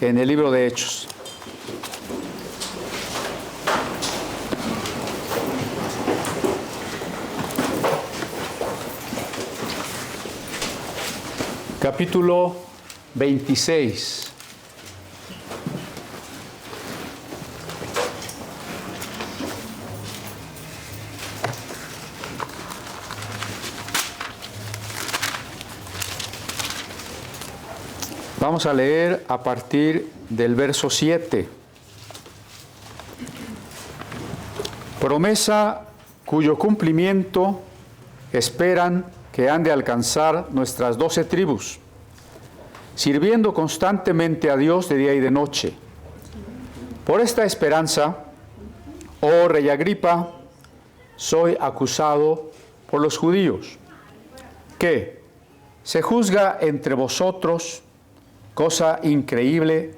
en el libro de Hechos. Capítulo 26. Vamos a leer a partir del verso 7. Promesa cuyo cumplimiento esperan que han de alcanzar nuestras 12 tribus, sirviendo constantemente a Dios de día y de noche. Por esta esperanza, oh rey Agripa, soy acusado por los judíos, que se juzga entre vosotros cosa increíble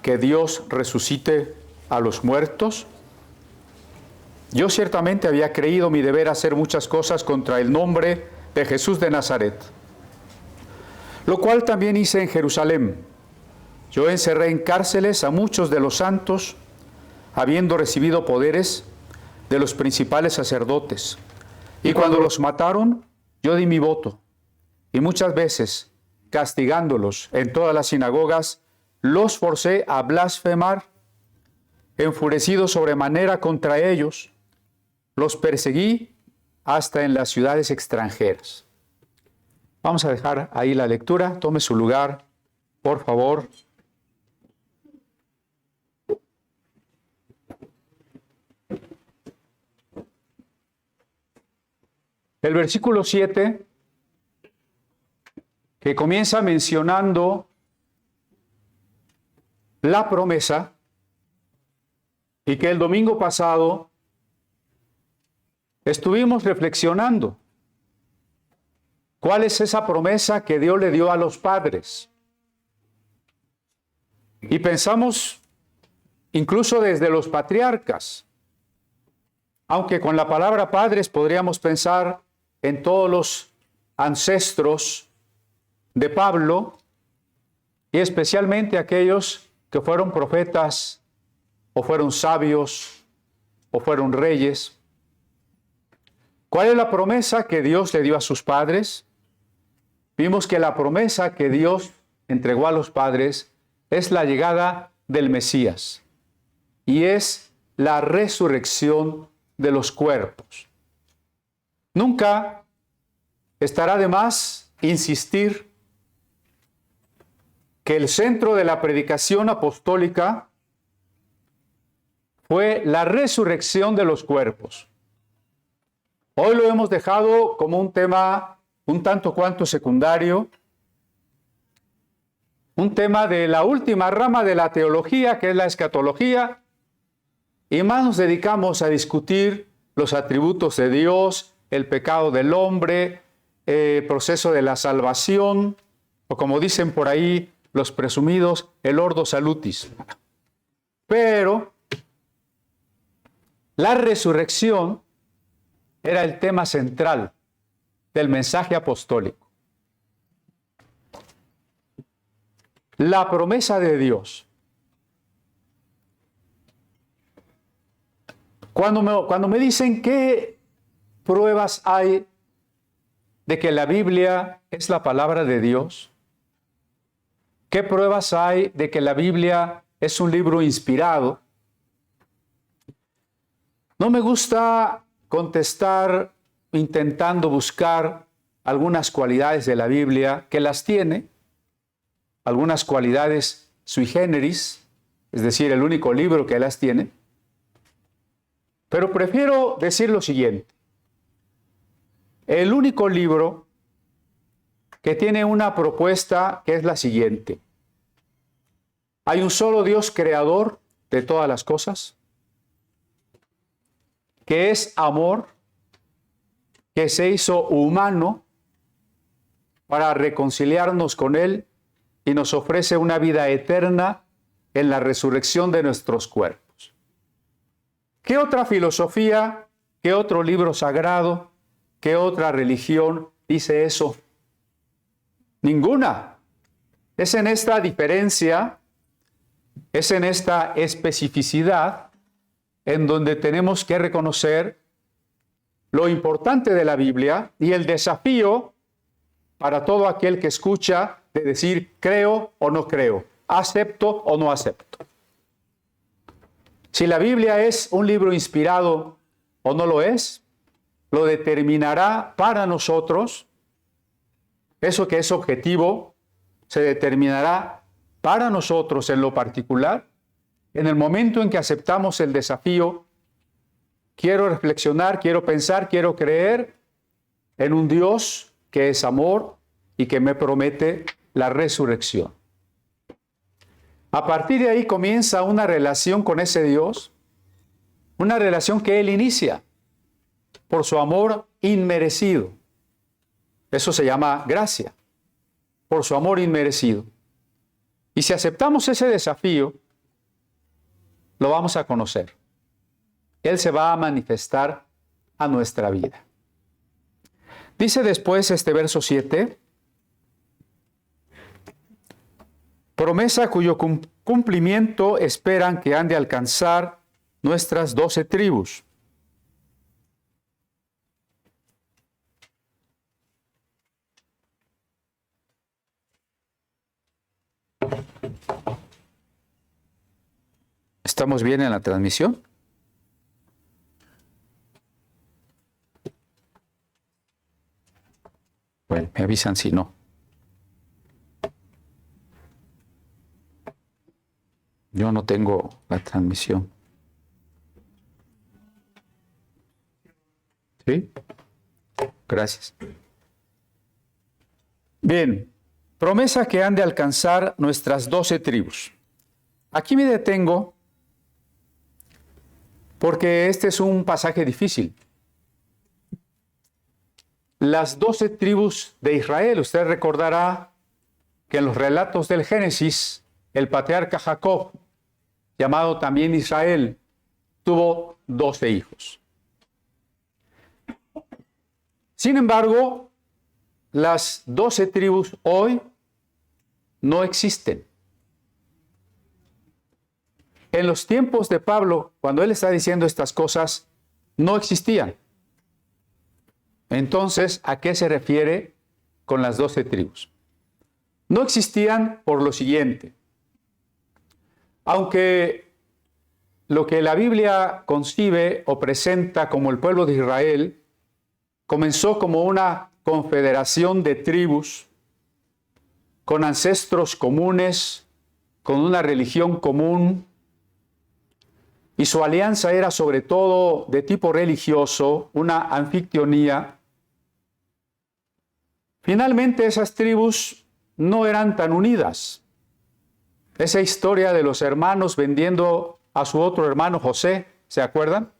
que Dios resucite a los muertos. Yo ciertamente había creído mi deber hacer muchas cosas contra el nombre de Jesús de Nazaret, lo cual también hice en Jerusalén. Yo encerré en cárceles a muchos de los santos, habiendo recibido poderes de los principales sacerdotes. Y cuando los mataron, yo di mi voto, y muchas veces, castigándolos en todas las sinagogas, los forcé a blasfemar. Enfurecido sobremanera contra ellos, los perseguí hasta en las ciudades extranjeras. Vamos a dejar ahí la lectura. Tome su lugar, por favor. El versículo 7, que comienza mencionando la promesa, y que el domingo pasado estuvimos reflexionando. ¿Cuál es esa promesa que Dios le dio a los padres? Y pensamos incluso desde los patriarcas, aunque con la palabra padres podríamos pensar en todos los ancestros de Pablo, y especialmente aquellos que fueron profetas, o fueron sabios, o fueron reyes. ¿Cuál es la promesa que Dios le dio a sus padres? Vimos que la promesa que Dios entregó a los padres es la llegada del Mesías, y es la resurrección de los cuerpos. Nunca estará de más insistir que el centro de la predicación apostólica fue la resurrección de los cuerpos. Hoy lo hemos dejado como un tema un tanto cuanto secundario, un tema de la última rama de la teología, que es la escatología, y más nos dedicamos a discutir los atributos de Dios, el pecado del hombre, el proceso de la salvación, o como dicen por ahí los presumidos, el ordo salutis. Pero la resurrección era el tema central del mensaje apostólico. La promesa de Dios. Cuando me dicen qué pruebas hay de que la Biblia es la palabra de Dios, ¿qué pruebas hay de que la Biblia es un libro inspirado? No me gusta contestar intentando buscar algunas cualidades de la Biblia, que las tiene, algunas cualidades sui generis, es decir, el único libro que las tiene, pero prefiero decir lo siguiente: el único libro que tiene una propuesta que es la siguiente: hay un solo Dios creador de todas las cosas, que es amor, que se hizo humano para reconciliarnos con Él y nos ofrece una vida eterna en la resurrección de nuestros cuerpos. ¿Qué otra filosofía, qué otro libro sagrado, qué otra religión dice eso? Ninguna. Es en esta diferencia Es en esta especificidad en donde tenemos que reconocer lo importante de la Biblia y el desafío para todo aquel que escucha de decir creo o no creo, acepto o no acepto. Si la Biblia es un libro inspirado o no lo es, lo determinará para nosotros. Eso que es objetivo se determinará para nosotros en lo particular. En el momento en que aceptamos el desafío, quiero reflexionar, quiero pensar, quiero creer en un Dios que es amor y que me promete la resurrección. A partir de ahí comienza una relación con ese Dios, una relación que Él inicia por su amor inmerecido. Eso se llama gracia, por su amor inmerecido. Y si aceptamos ese desafío, lo vamos a conocer. Él se va a manifestar a nuestra vida. Dice después este verso 7, promesa cuyo cumplimiento esperan que han de alcanzar nuestras 12 tribus. ¿Estamos bien en la transmisión? Bueno, me avisan si no. Yo no tengo la transmisión. ¿Sí? Gracias. Bien, promesa que han de alcanzar nuestras 12 tribus. Aquí me detengo porque este es un pasaje difícil. Las 12 tribus de Israel, usted recordará que en los relatos del Génesis, el patriarca Jacob, llamado también Israel, tuvo 12 hijos. Sin embargo, las 12 tribus hoy no existen. En los tiempos de Pablo, cuando él está diciendo estas cosas, no existían. Entonces, ¿a qué se refiere con las 12 tribus? No existían por lo siguiente. Aunque lo que la Biblia concibe o presenta como el pueblo de Israel comenzó como una confederación de tribus con ancestros comunes, con una religión común, y su alianza era sobre todo de tipo religioso, una anfictionía. Finalmente esas tribus no eran tan unidas. Esa historia de los hermanos vendiendo a su otro hermano José, ¿se acuerdan?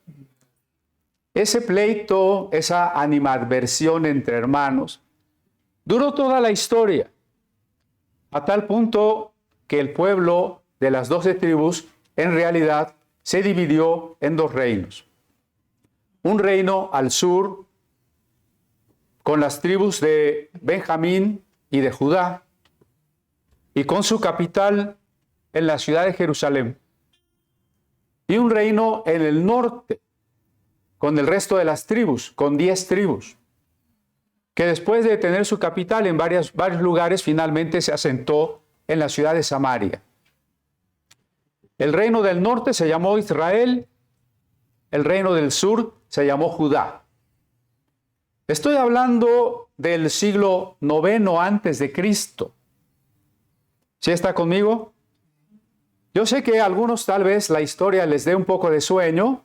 Ese pleito, esa animadversión entre hermanos, duró toda la historia, a tal punto que el pueblo de las 12 tribus en realidad se dividió en dos reinos. Un reino al sur, con las tribus de Benjamín y de Judá, y con su capital en la ciudad de Jerusalén. Y un reino en el norte, con el resto de las tribus, con 10 tribus, que después de tener su capital en varios lugares, finalmente se asentó en la ciudad de Samaria. El reino del norte se llamó Israel, el reino del sur se llamó Judá. Estoy hablando del siglo IX antes de Cristo. ¿Sí está conmigo? Yo sé que a algunos tal vez la historia les dé un poco de sueño,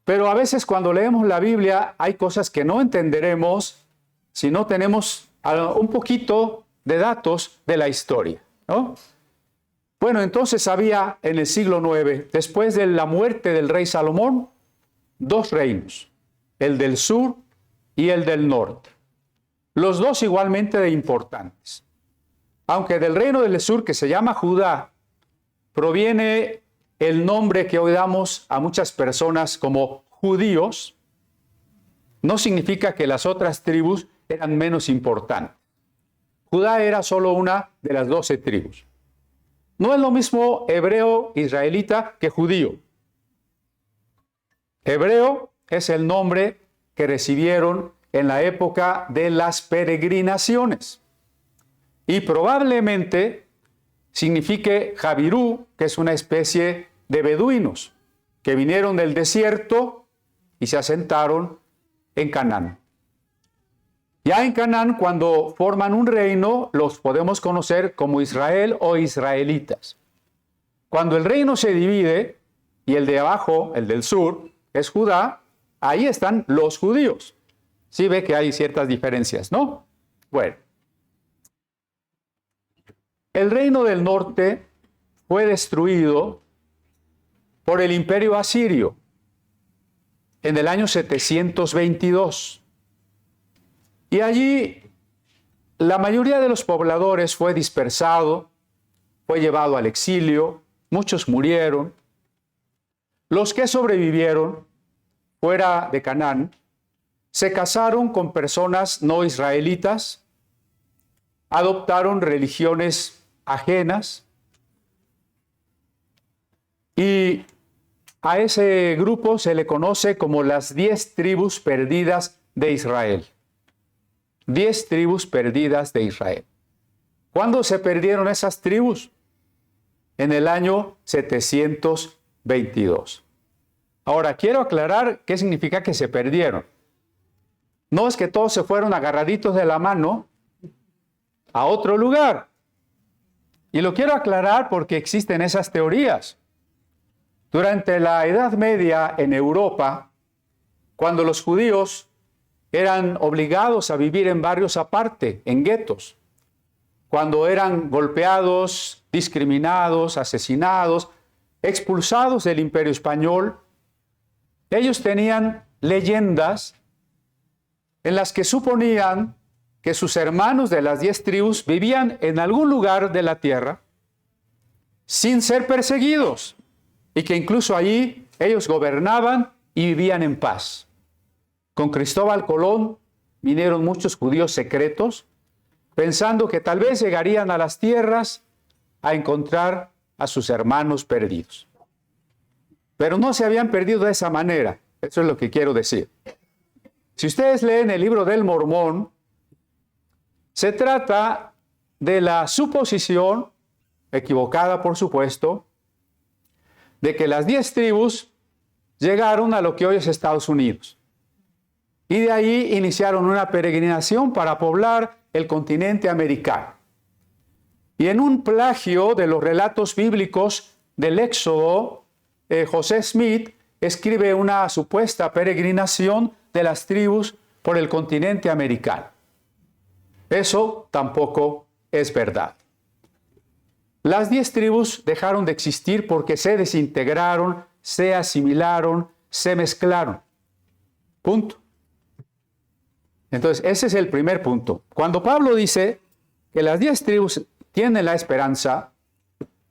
pero a veces cuando leemos la Biblia hay cosas que no entenderemos si no tenemos un poquito de datos de la historia, ¿no? Bueno, entonces había en el siglo IX, después de la muerte del rey Salomón, dos reinos, el del sur y el del norte. Los dos igualmente de importantes. Aunque del reino del sur, que se llama Judá, proviene el nombre que hoy damos a muchas personas como judíos, no significa que las otras tribus eran menos importantes. Judá era solo una de las 12 tribus. No es lo mismo hebreo israelita que judío. Hebreo es el nombre que recibieron en la época de las peregrinaciones. Y probablemente signifique Jabirú, que es una especie de beduinos que vinieron del desierto y se asentaron en Canaán. Ya en Canaán, cuando forman un reino, los podemos conocer como Israel o israelitas. Cuando el reino se divide y el de abajo, el del sur, es Judá, ahí están los judíos. Sí ve que hay ciertas diferencias, ¿no? Bueno. El reino del norte fue destruido por el imperio asirio en el año 722. Y allí la mayoría de los pobladores fue dispersado, fue llevado al exilio, muchos murieron. Los que sobrevivieron fuera de Canaán se casaron con personas no israelitas, adoptaron religiones ajenas y a ese grupo se le conoce como las 10 tribus perdidas de Israel. 10 tribus perdidas de Israel. ¿Cuándo se perdieron esas tribus? En el año 722. Ahora, quiero aclarar qué significa que se perdieron. No es que todos se fueron agarraditos de la mano a otro lugar. Y lo quiero aclarar porque existen esas teorías. Durante la Edad Media en Europa, cuando los judíos eran obligados a vivir en barrios aparte, en guetos, cuando eran golpeados, discriminados, asesinados, expulsados del Imperio Español, ellos tenían leyendas en las que suponían que sus hermanos de las 10 tribus vivían en algún lugar de la tierra sin ser perseguidos y que incluso allí ellos gobernaban y vivían en paz. Con Cristóbal Colón vinieron muchos judíos secretos pensando que tal vez llegarían a las tierras a encontrar a sus hermanos perdidos. Pero no se habían perdido de esa manera. Eso es lo que quiero decir. Si ustedes leen el libro del Mormón, se trata de la suposición, equivocada por supuesto, de que las 10 tribus llegaron a lo que hoy es Estados Unidos. Y de ahí iniciaron una peregrinación para poblar el continente americano. Y en un plagio de los relatos bíblicos del Éxodo, José Smith escribe una supuesta peregrinación de las tribus por el continente americano. Eso tampoco es verdad. Las 10 tribus dejaron de existir porque se desintegraron, se asimilaron, se mezclaron. Punto. Entonces, ese es el primer punto. Cuando Pablo dice que las 10 tribus tienen la esperanza,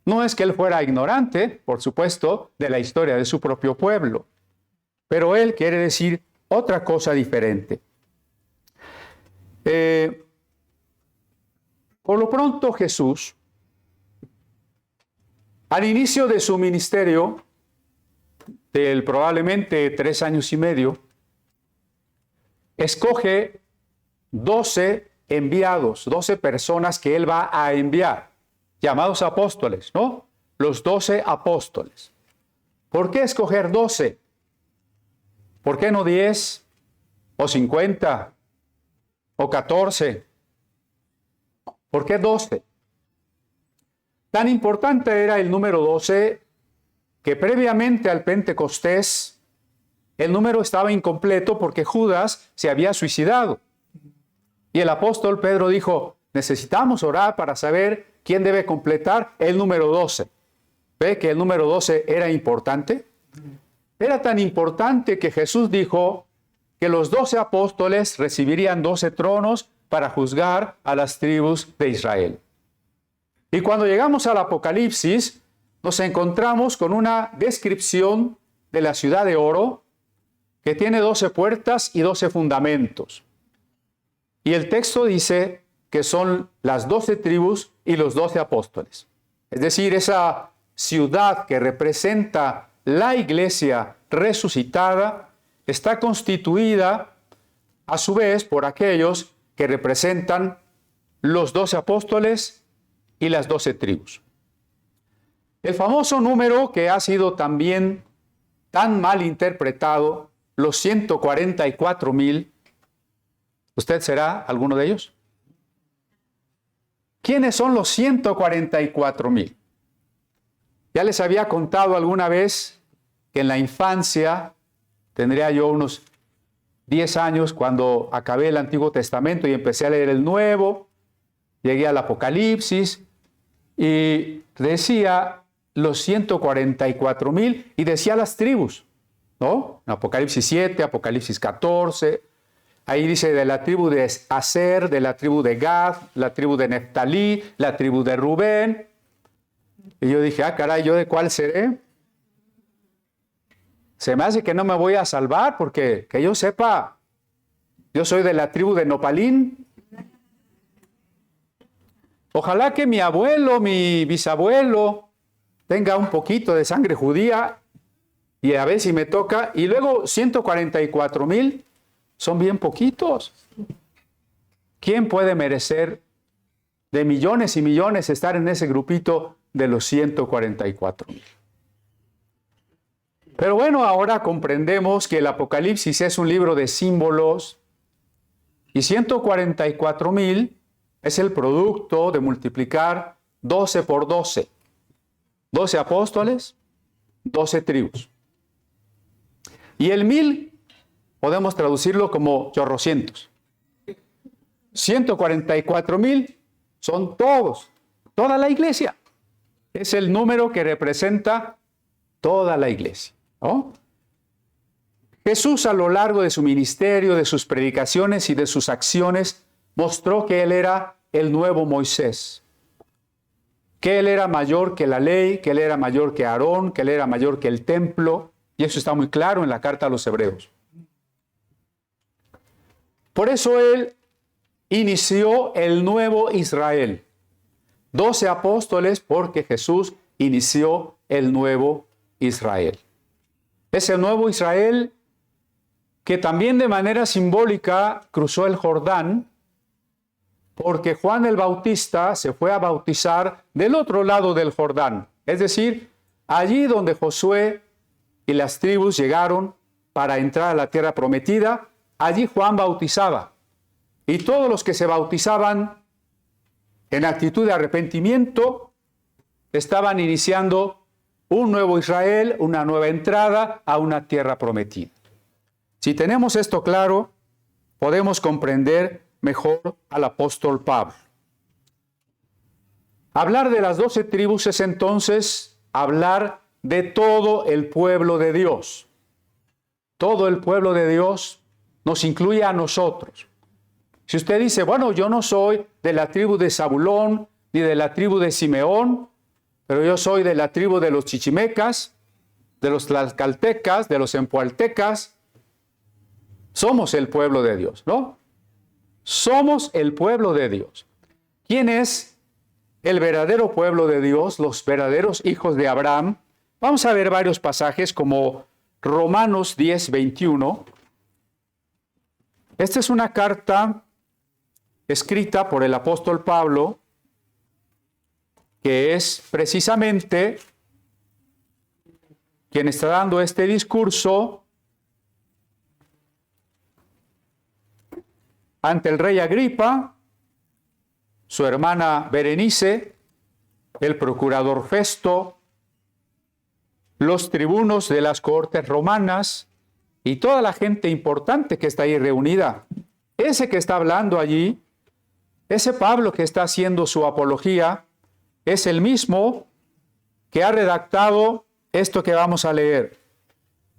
no es que él fuera ignorante, por supuesto, de la historia de su propio pueblo, pero él quiere decir otra cosa diferente. Por lo pronto, Jesús, al inicio de su ministerio, del probablemente 3 años y medio, escoge 12 enviados, 12 personas que él va a enviar, llamados apóstoles, ¿no? Los 12 apóstoles. ¿Por qué escoger 12? ¿Por qué no 10 o 50 o 14? ¿Por qué 12? Tan importante era el número 12 que previamente al Pentecostés el número estaba incompleto porque Judas se había suicidado. Y el apóstol Pedro dijo, necesitamos orar para saber quién debe completar el número 12. ¿Ve que el número 12 era importante? Era tan importante que Jesús dijo que los 12 apóstoles recibirían 12 tronos para juzgar a las tribus de Israel. Y cuando llegamos al Apocalipsis, nos encontramos con una descripción de la ciudad de oro que tiene 12 puertas y 12 fundamentos. Y el texto dice que son las 12 tribus y los 12 apóstoles. es decir, esa ciudad que representa la iglesia resucitada, está constituida a su vez por aquellos que representan los 12 apóstoles y las 12 tribus. El famoso número que ha sido también tan mal interpretado, los 144,000, ¿usted será alguno de ellos? ¿Quiénes son los 144,000? Ya les había contado alguna vez que en la infancia, tendría yo unos 10 años, cuando acabé el Antiguo Testamento y empecé a leer el Nuevo, llegué al Apocalipsis y decía los 144,000 y decía las tribus, ¿no? Apocalipsis 7, Apocalipsis 14, ahí dice de la tribu de Aser, de la tribu de Gad, la tribu de Neftalí, la tribu de Rubén. Y yo dije, caray, ¿yo de cuál seré? Se me hace que no me voy a salvar porque, que yo sepa, yo soy de la tribu de Nopalín. Ojalá que mi abuelo, mi bisabuelo, tenga un poquito de sangre judía y a ver si me toca. Y luego 144,000 son bien poquitos. ¿Quién puede merecer de millones y millones estar en ese grupito de los 144,000? Pero bueno, ahora comprendemos que el Apocalipsis es un libro de símbolos y 144,000 es el producto de multiplicar 12 por 12. 12 apóstoles, 12 tribus. Y el 1000 podemos traducirlo como chorrocientos. 144,000 son todos, toda la iglesia. Es el número que representa toda la iglesia, ¿no? Jesús, a lo largo de su ministerio, de sus predicaciones y de sus acciones, mostró que Él era el nuevo Moisés, que Él era mayor que la ley, que Él era mayor que Aarón, que Él era mayor que el templo, y eso está muy claro en la carta a los Hebreos. Por eso Él inició el nuevo Israel. 12 apóstoles porque Jesús inició el nuevo Israel. Es el nuevo Israel que también de manera simbólica cruzó el Jordán, porque Juan el Bautista se fue a bautizar del otro lado del Jordán, es decir, allí donde Josué y las tribus llegaron para entrar a la tierra prometida, allí Juan bautizaba. Y todos los que se bautizaban en actitud de arrepentimiento estaban iniciando un nuevo Israel, una nueva entrada a una tierra prometida. Si tenemos esto claro, podemos comprender mejor al apóstol Pablo. Hablar de las 12 tribus es entonces hablar de todo el pueblo de Dios. Todo el pueblo de Dios nos incluye a nosotros. Si usted dice, bueno, yo no soy de la tribu de Zabulón ni de la tribu de Simeón, pero yo soy de la tribu de los chichimecas, de los tlaxcaltecas, de los empualtecas. Somos el pueblo de Dios, ¿no? Somos el pueblo de Dios. ¿Quién es el verdadero pueblo de Dios? Los verdaderos hijos de Abraham. Vamos a ver varios pasajes como Romanos 10, 21. Esta es una carta escrita por el apóstol Pablo, que es precisamente quien está dando este discurso ante el rey Agripa, su hermana Berenice, el procurador Festo, los tribunos de las cohortes romanas y toda la gente importante que está ahí reunida. Ese que está hablando allí, ese Pablo que está haciendo su apología, es el mismo que ha redactado esto que vamos a leer.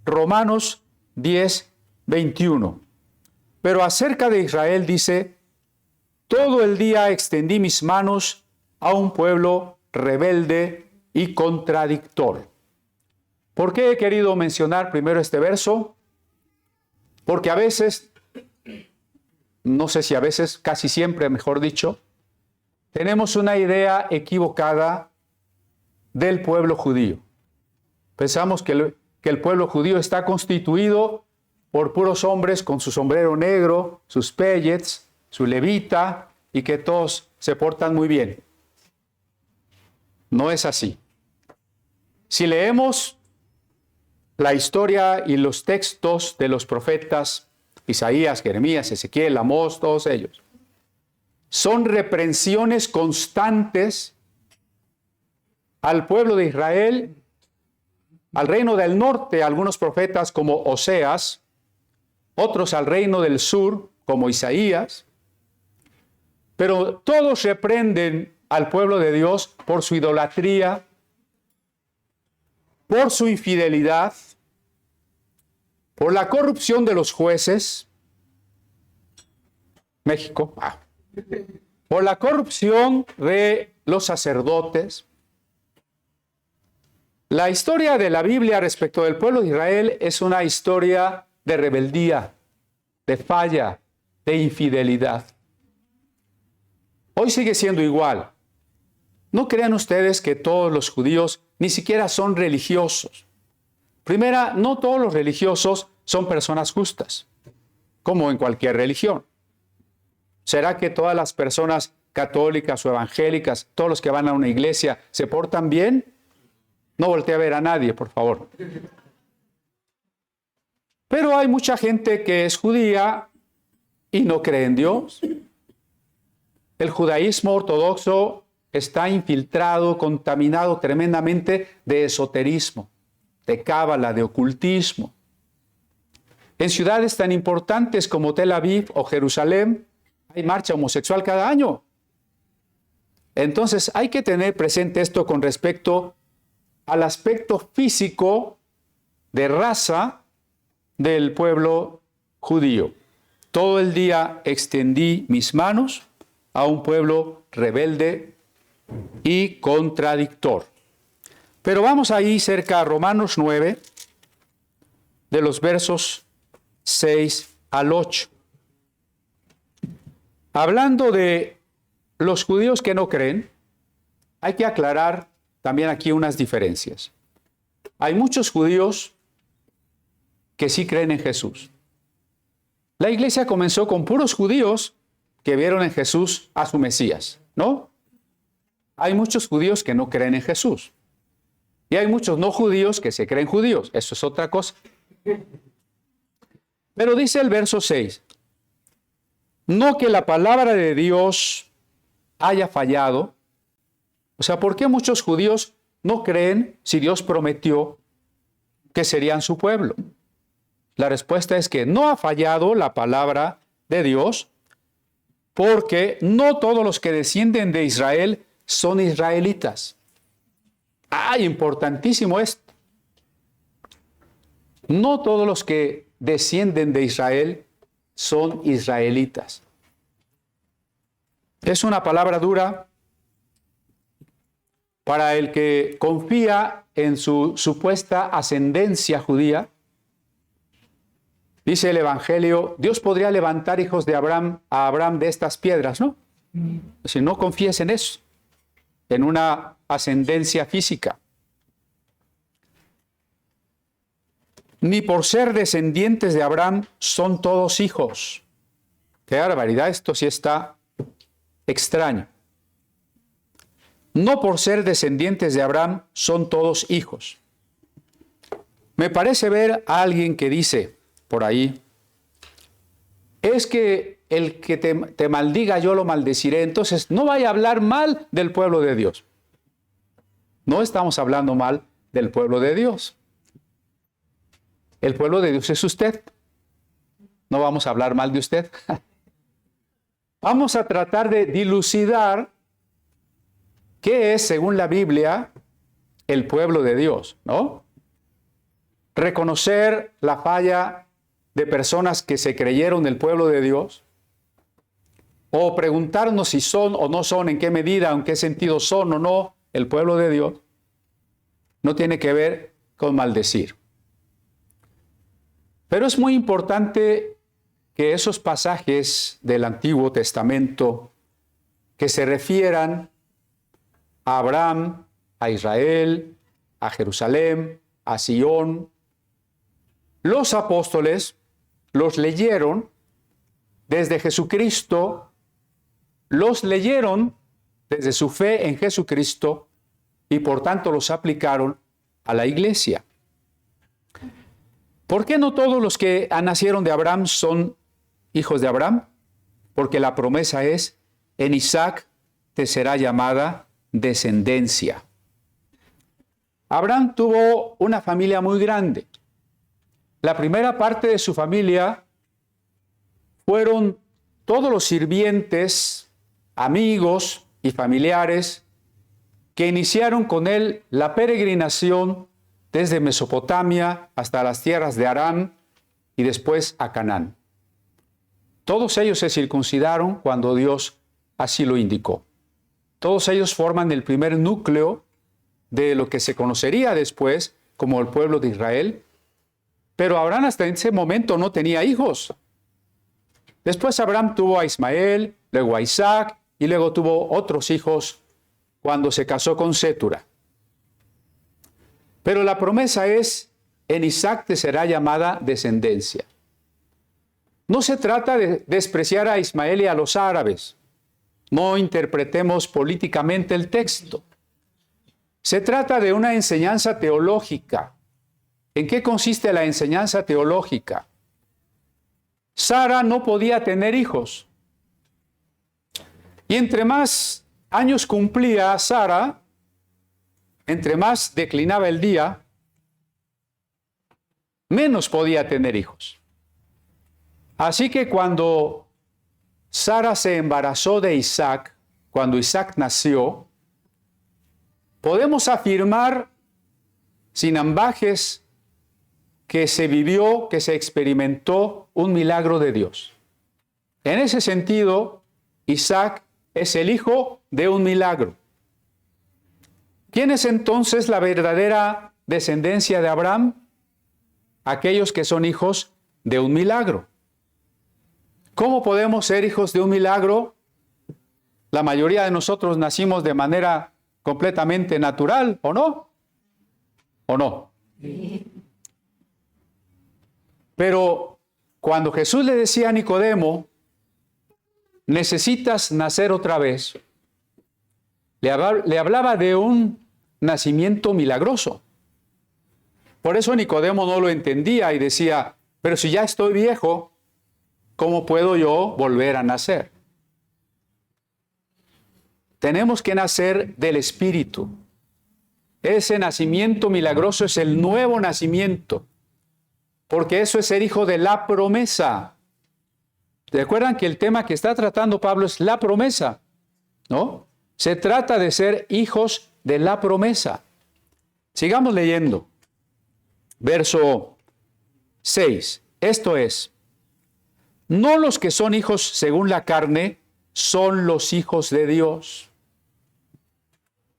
Romanos 10, 21. Pero acerca de Israel dice, todo el día extendí mis manos a un pueblo rebelde y contradictor. ¿Por qué he querido mencionar primero este verso? Porque a veces, no sé si a veces, casi siempre, mejor dicho, tenemos una idea equivocada del pueblo judío. Pensamos que el pueblo judío está constituido por puros hombres con su sombrero negro, sus pellets, su levita, y que todos se portan muy bien. No es así. Si leemos la historia y los textos de los profetas, Isaías, Jeremías, Ezequiel, Amós, todos ellos, son reprensiones constantes al pueblo de Israel, al reino del norte, algunos profetas como Oseas, otros al reino del sur, como Isaías, pero todos reprenden al pueblo de Dios por su idolatría, por su infidelidad, por la corrupción de los jueces, México, por la corrupción de los sacerdotes. La historia de la Biblia respecto del pueblo de Israel es una historia de rebeldía, de falla, de infidelidad. Hoy sigue siendo igual. No crean ustedes que todos los judíos ni siquiera son religiosos. Primera, no todos los religiosos son personas justas, como en cualquier religión. ¿Será que todas las personas católicas o evangélicas, todos los que van a una iglesia, se portan bien? No voltee a ver a nadie, por favor. Pero hay mucha gente que es judía y no cree en Dios. El judaísmo ortodoxo está infiltrado, contaminado tremendamente de esoterismo, de cábala, de ocultismo. En ciudades tan importantes como Tel Aviv o Jerusalén, hay marcha homosexual cada año. Entonces hay que tener presente esto con respecto al aspecto físico de raza del pueblo judío. Todo el día extendí mis manos a un pueblo rebelde y contradictor. Pero vamos ahí cerca a Romanos 9, de los versos 6 al 8. Hablando de los judíos que no creen, hay que aclarar también aquí unas diferencias. Hay muchos judíos que sí creen en Jesús. La iglesia comenzó con puros judíos que vieron en Jesús a su Mesías, ¿no? Hay muchos judíos que no creen en Jesús. Y hay muchos no judíos que se creen judíos. Eso es otra cosa. Pero dice el verso 6, no que la palabra de Dios haya fallado. O sea, ¿por qué muchos judíos no creen si Dios prometió que serían su pueblo? La respuesta es que no ha fallado la palabra de Dios, porque no todos los que descienden de Israel son israelitas. Importantísimo esto. No todos los que descienden de Israel son israelitas. Es una palabra dura para el que confía en su supuesta ascendencia judía. Dice el Evangelio, Dios podría levantar hijos de Abraham a Abraham de estas piedras, ¿no? Si no confíes en eso, en una ascendencia física. Ni por ser descendientes de Abraham son todos hijos. Qué barbaridad, esto sí está extraño. No por ser descendientes de Abraham son todos hijos. Me parece ver a alguien que dice por ahí, es que el que te maldiga yo lo maldeciré, entonces no vaya a hablar mal del pueblo de Dios. No estamos hablando mal del pueblo de Dios. El pueblo de Dios es usted. No vamos a hablar mal de usted. Vamos a tratar de dilucidar qué es, según la Biblia, el pueblo de Dios, ¿no? Reconocer la falla de personas que se creyeron el pueblo de Dios, o preguntarnos si son o no son, en qué medida, en qué sentido son o no el pueblo de Dios, no tiene que ver con maldecir. Pero es muy importante que esos pasajes del Antiguo Testamento que se refieran a Abraham, a Israel, a Jerusalén, a Sion. Los apóstoles los leyeron desde Jesucristo, los leyeron desde su fe en Jesucristo y por tanto los aplicaron a la iglesia. ¿Por qué no todos los que nacieron de Abraham son hijos de Abraham? Porque la promesa es, en Isaac te será llamada descendencia. Abraham tuvo una familia muy grande. La primera parte de su familia fueron todos los sirvientes, amigos y familiares que iniciaron con él la peregrinación desde Mesopotamia hasta las tierras de Harán y después a Canaán. Todos ellos se circuncidaron cuando Dios así lo indicó. Todos ellos forman el primer núcleo de lo que se conocería después como el pueblo de Israel. Pero Abraham hasta ese momento no tenía hijos. Después Abraham tuvo a Ismael, luego a Isaac y luego tuvo otros hijos cuando se casó con Sétura. Pero la promesa es, en Isaac te será llamada descendencia. No se trata de despreciar a Ismael y a los árabes. No interpretemos políticamente el texto. Se trata de una enseñanza teológica. ¿En qué consiste la enseñanza teológica? Sara no podía tener hijos. Y entre más años cumplía Sara, entre más declinaba el día, menos podía tener hijos. Así que cuando Sara se embarazó de Isaac, cuando Isaac nació, podemos afirmar sin ambajes que se vivió, que se experimentó un milagro de Dios. En ese sentido, Isaac es el hijo de un milagro. ¿Quién es entonces la verdadera descendencia de Abraham? Aquellos que son hijos de un milagro. ¿Cómo podemos ser hijos de un milagro? La mayoría de nosotros nacimos de manera completamente natural, ¿o no? ¿O no? Pero cuando Jesús le decía a Nicodemo, necesitas nacer otra vez, le hablaba de un nacimiento milagroso. Por eso Nicodemo no lo entendía y decía, pero si ya estoy viejo, ¿cómo puedo yo volver a nacer? Tenemos que nacer del Espíritu. Ese nacimiento milagroso es el nuevo nacimiento, porque eso es ser hijo de la promesa. ¿Recuerdan que el tema que está tratando Pablo es la promesa? ¿No? Se trata de ser hijos de la promesa. Sigamos leyendo. Verso 6. Esto es, no los que son hijos según la carne son los hijos de Dios.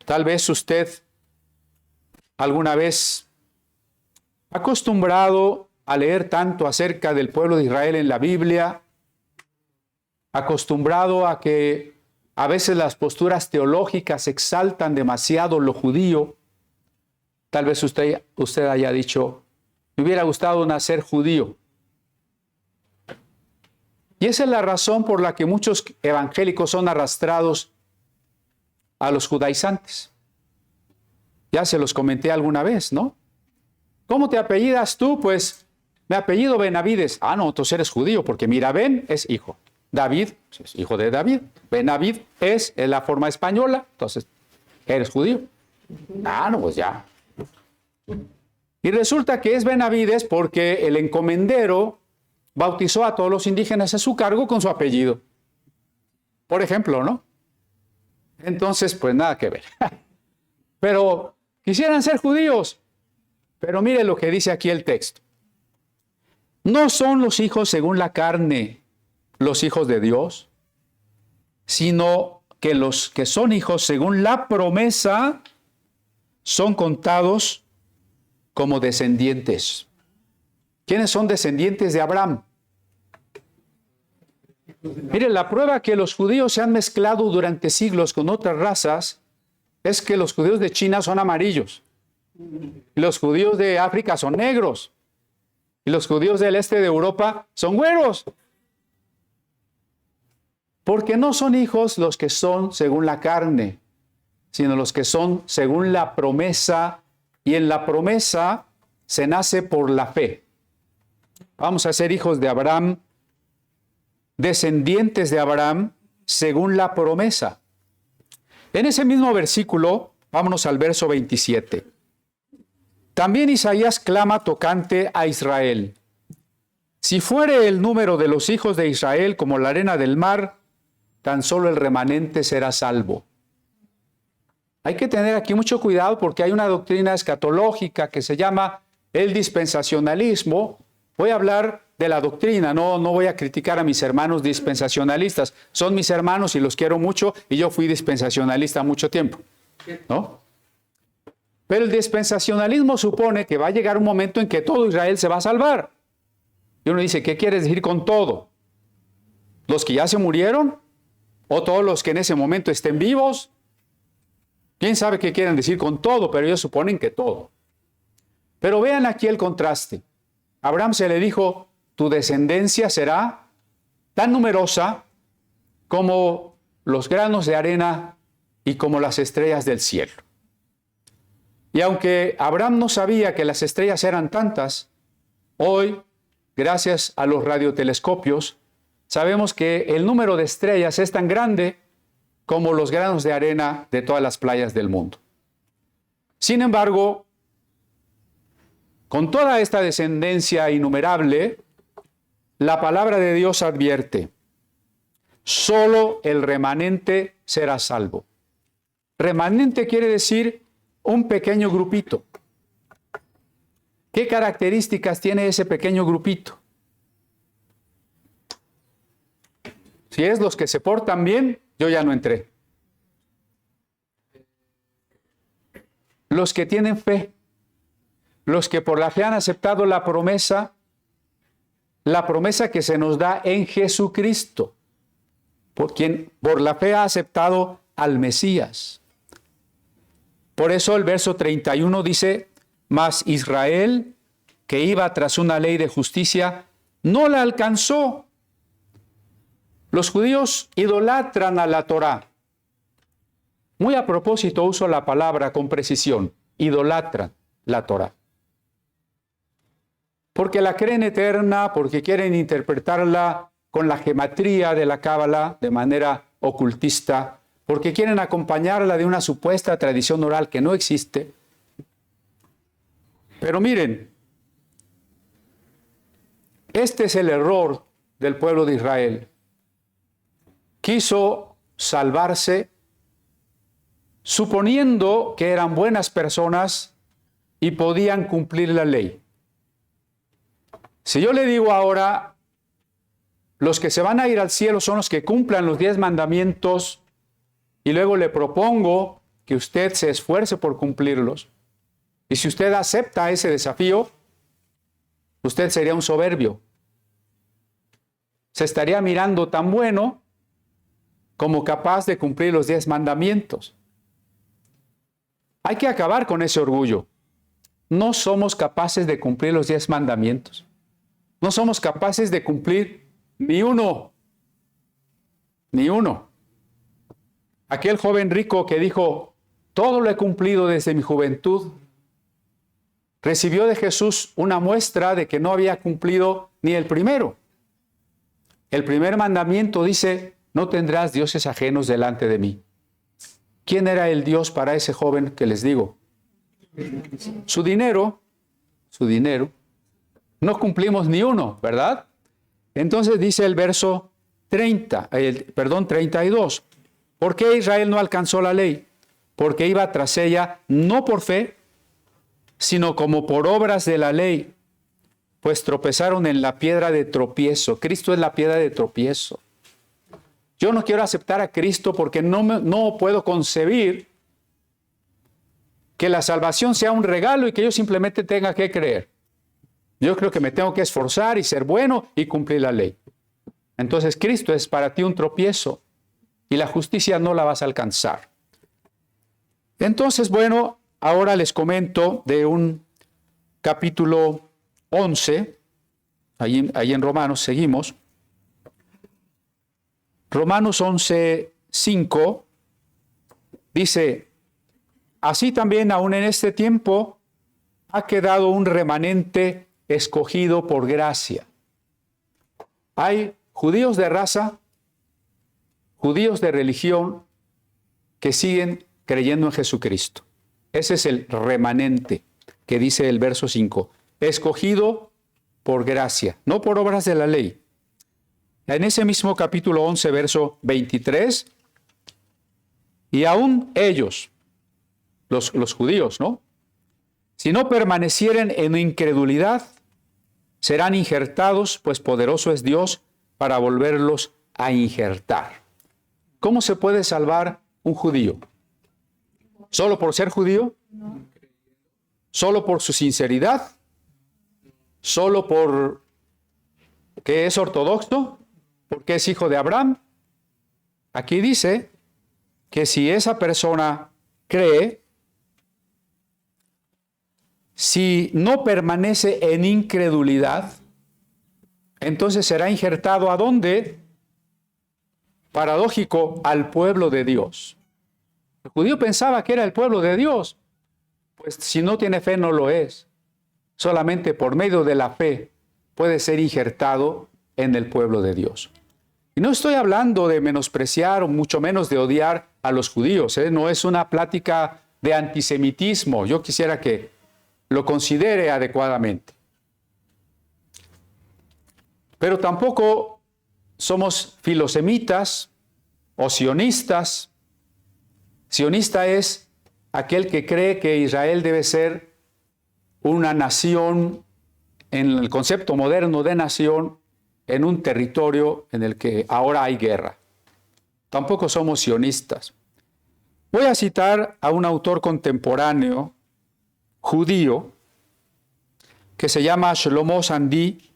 Tal vez usted alguna vez acostumbrado a leer tanto acerca del pueblo de Israel en la Biblia, acostumbrado a que a veces las posturas teológicas exaltan demasiado lo judío. Tal vez usted haya dicho, me hubiera gustado nacer judío. Y esa es la razón por la que muchos evangélicos son arrastrados a los judaizantes. Ya se los comenté alguna vez, ¿no? ¿Cómo te apellidas tú? Pues me apellido Benavides. Ah, no, entonces eres judío, porque mira, Ben es hijo. David es hijo de David. Benavid es la forma española, entonces eres judío. Ah, no, pues ya. Y resulta que es Benavides porque el encomendero bautizó a todos los indígenas a su cargo con su apellido. Por ejemplo, ¿no? Entonces, pues nada que ver. Pero quisieran ser judíos. Pero mire lo que dice aquí el texto. No son los hijos según la carne los hijos de Dios, sino que los que son hijos según la promesa son contados como descendientes. ¿Quiénes son descendientes de Abraham? Miren, la prueba que los judíos se han mezclado durante siglos con otras razas es que los judíos de China son amarillos, y los judíos de África son negros, y los judíos del este de Europa son güeros. Porque no son hijos los que son según la carne, sino los que son según la promesa, y en la promesa se nace por la fe. Vamos a ser hijos de Abraham, descendientes de Abraham, según la promesa. En ese mismo versículo, vámonos al verso 27. También Isaías clama tocante a Israel. Si fuere el número de los hijos de Israel como la arena del mar, tan solo el remanente será salvo. Hay que tener aquí mucho cuidado porque hay una doctrina escatológica que se llama el dispensacionalismo. Voy a hablar de la doctrina, no voy a criticar a mis hermanos dispensacionalistas. Son mis hermanos y los quiero mucho, y yo fui dispensacionalista mucho tiempo, ¿no? Pero el dispensacionalismo supone que va a llegar un momento en que todo Israel se va a salvar. Y uno dice, ¿qué quieres decir con todo? ¿Los que ya se murieron? ¿O todos los que en ese momento estén vivos? ¿Quién sabe qué quieren decir con todo? Pero ellos suponen que todo. Pero vean aquí el contraste. A Abraham se le dijo, tu descendencia será tan numerosa como los granos de arena y como las estrellas del cielo. Y aunque Abraham no sabía que las estrellas eran tantas, hoy, gracias a los radiotelescopios, sabemos que el número de estrellas es tan grande como los granos de arena de todas las playas del mundo. Sin embargo, con toda esta descendencia innumerable, la palabra de Dios advierte, solo el remanente será salvo. Remanente quiere decir un pequeño grupito. ¿Qué características tiene ese pequeño grupito? Si es los que se portan bien, yo ya no entré. Los que tienen fe, los que por la fe han aceptado la promesa que se nos da en Jesucristo, por quien por la fe ha aceptado al Mesías. Por eso el verso 31 dice, mas Israel, que iba tras una ley de justicia, no la alcanzó. Los judíos idolatran a la Torá. Muy a propósito uso la palabra con precisión, idolatran la Torá. Porque la creen eterna, porque quieren interpretarla con la gematría de la Cábala de manera ocultista, porque quieren acompañarla de una supuesta tradición oral que no existe. Pero miren, este es el error del pueblo de Israel. Quiso salvarse suponiendo que eran buenas personas y podían cumplir la ley. Si yo le digo ahora, los que se van a ir al cielo son los que cumplan los 10 mandamientos, y luego le propongo que usted se esfuerce por cumplirlos, y si usted acepta ese desafío, usted sería un soberbio. Se estaría mirando tan bueno como capaz de cumplir los 10 mandamientos. Hay que acabar con ese orgullo. No somos capaces de cumplir los 10 mandamientos. No somos capaces de cumplir ni uno. Ni uno. Aquel joven rico que dijo, todo lo he cumplido desde mi juventud, recibió de Jesús una muestra de que no había cumplido ni el primero. El primer mandamiento dice, no tendrás dioses ajenos delante de mí. ¿Quién era el Dios para ese joven que les digo? Su dinero. No cumplimos ni uno, ¿verdad? Entonces dice el verso 32. ¿Por qué Israel no alcanzó la ley? Porque iba tras ella no por fe, sino como por obras de la ley, pues tropezaron en la piedra de tropiezo. Cristo es la piedra de tropiezo. Yo no quiero aceptar a Cristo porque no puedo concebir que la salvación sea un regalo y que yo simplemente tenga que creer. Yo creo que me tengo que esforzar y ser bueno y cumplir la ley. Entonces Cristo es para ti un tropiezo y la justicia no la vas a alcanzar. Entonces, bueno, ahora les comento de un capítulo 11, ahí en Romanos, seguimos. Romanos 11:5 dice: así también aún en este tiempo ha quedado un remanente escogido por gracia. Hay judíos de raza, judíos de religión que siguen creyendo en Jesucristo. Ese es el remanente que dice el verso 5. Escogido por gracia, no por obras de la ley. En ese mismo capítulo 11, verso 23, y aún ellos, los judíos, ¿no? Si no permanecieren en incredulidad, serán injertados, pues poderoso es Dios para volverlos a injertar. ¿Cómo se puede salvar un judío? ¿Solo por ser judío? ¿Solo por su sinceridad? ¿Solo por que es ortodoxo? ¿Porque es hijo de Abraham? Aquí dice que si esa persona cree, si no permanece en incredulidad, entonces será injertado ¿a dónde? Paradójico, al pueblo de Dios. El judío pensaba que era el pueblo de Dios. Pues si no tiene fe, no lo es. Solamente por medio de la fe puede ser injertado en el pueblo de Dios. Y no estoy hablando de menospreciar o mucho menos de odiar a los judíos, ¿eh? No es una plática de antisemitismo. Yo quisiera que lo considere adecuadamente. Pero tampoco somos filosemitas o sionistas. Sionista es aquel que cree que Israel debe ser una nación, en el concepto moderno de nación, en un territorio en el que ahora hay guerra. Tampoco somos sionistas. Voy a citar a un autor contemporáneo judío que se llama Shlomo Sandi,